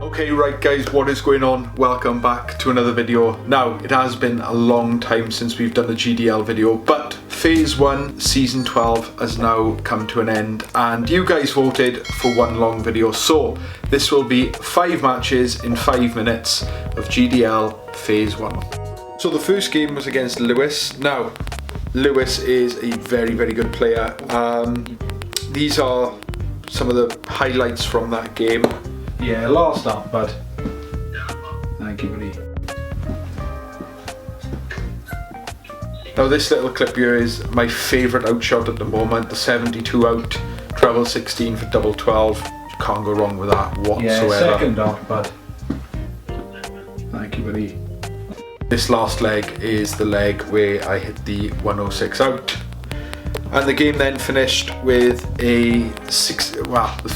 Okay, right guys, what is going on? Welcome back to another video. Now, it has been a long time since we've done a GDL video, but Phase 1 Season 12 has now come to an end and you guys voted for one long video, so this will be 5 matches in 5 minutes of GDL Phase 1. So the first game was against Lewis. Now, Lewis is a very, very good player. These are some of the highlights from that game. Yeah, last up, bud. Thank you, buddy. Now this little clip here is my favourite outshot at the moment, the 72 out, treble 16 for double 12. You can't go wrong with that whatsoever. Yeah, second up, bud. Thank you, buddy. This last leg is the leg where I hit the 106 out. And the game then finished with the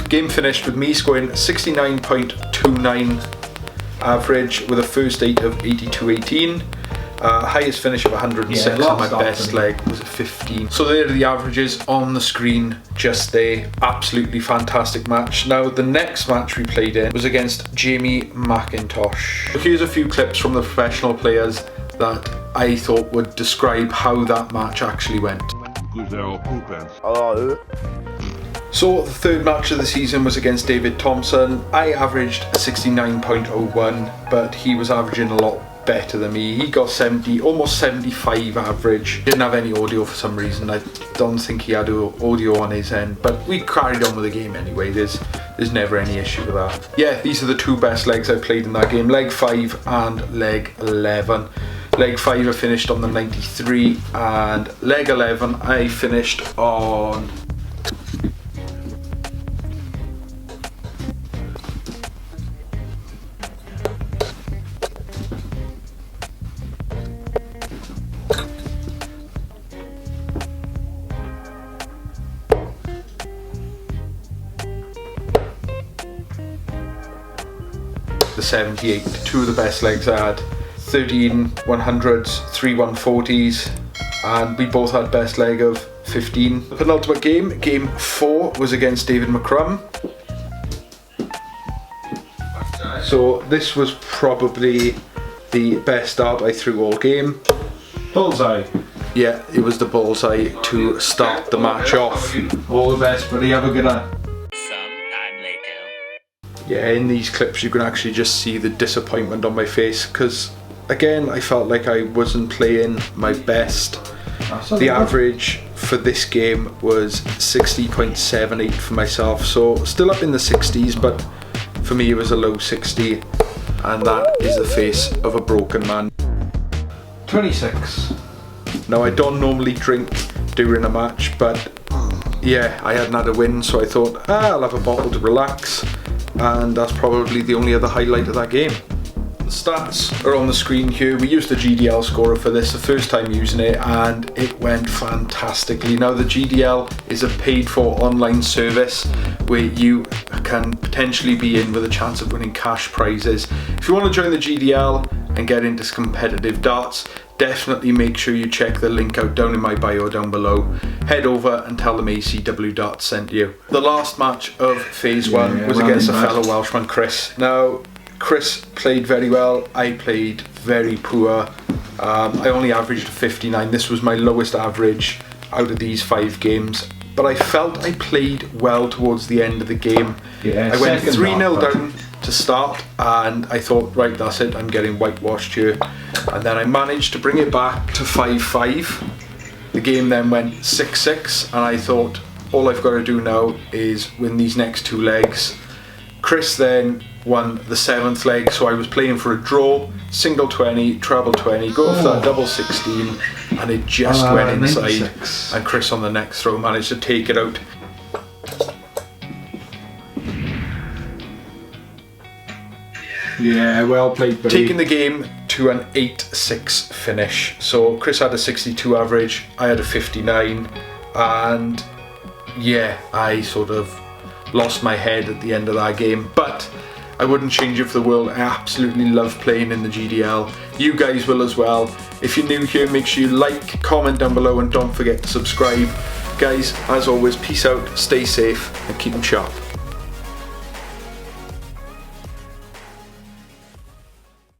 game finished with me scoring 69.29 average with a first 8 of 82.18. Highest finish of 106 and my best leg was a 15. So there are the averages on the screen just there. Absolutely fantastic match. Now the next match we played in was against Jamie McIntosh. So here's a few clips from the professional players that I thought would describe how that match actually went. So the third match of the season was against David Thompson. I averaged a 69.01, but he was averaging a lot better than me. He got 70, almost 75 average. Didn't have any audio for some reason. I don't think he had audio on his end, but we carried on with the game anyway. There's never any issue with that. Yeah, these are the two best legs I played in that game, leg 5 and leg 11. Leg 5 I finished on the 93 and leg 11 I finished on the 78, two of the best legs I had. 13 100s, 3 140s, and we both had best leg of 15. The penultimate game, game 4, was against David Mccrum. So this was probably the best start I threw all game. Bullseye. Yeah, it was the bullseye to start the match off. All the best, buddy. Have a good night. Yeah, in these clips you can actually just see the disappointment on my face because again I felt like I wasn't playing my best. The average for this game was 60.78 for myself, so still up in the 60s, but for me it was a low 60, and that is the face of a broken man. 26. Now I don't normally drink during a match, but yeah, I hadn't had a win, so I thought I'll have a bottle to relax. And that's probably the only other highlight of that game. The stats are on the screen here. We used the GDL scorer for this, the first time using it, and it went fantastically. Now the GDL is a paid for online service where you can potentially be in with a chance of winning cash prizes. If you want to join the GDL and get into competitive darts, definitely make sure you check the link out down in my bio down below. Head over and tell them ACW Darts sent you. The last match of Phase 1 was against a fellow Welshman, Chris. Now, Chris played very well, I played very poor. I only averaged a 59. This was my lowest average out of these 5 games. But I felt I played well towards the end of the game. Yeah, I went 3-0 down to start and I thought, right, that's it, I'm getting whitewashed here. And then I managed to bring it back to 5-5. The game then went 6-6 and I thought, all I've got to do now is win these next 2 legs. Chris then won the 7th leg, so I was playing for a draw, single 20, treble 20, go for that double 16, and it just went inside. 96. And Chris on the next throw managed to take it out. Yeah, well played, buddy. Taking the game to an 8-6 finish. So Chris had a 62 average, I had a 59, and yeah, I sort of lost my head at the end of that game, but I wouldn't change it for the world. I absolutely love playing in the GDL. You guys will as well. If you're new here, make sure you like, comment down below, and don't forget to subscribe. Guys, as always, peace out, stay safe, and keep them sharp.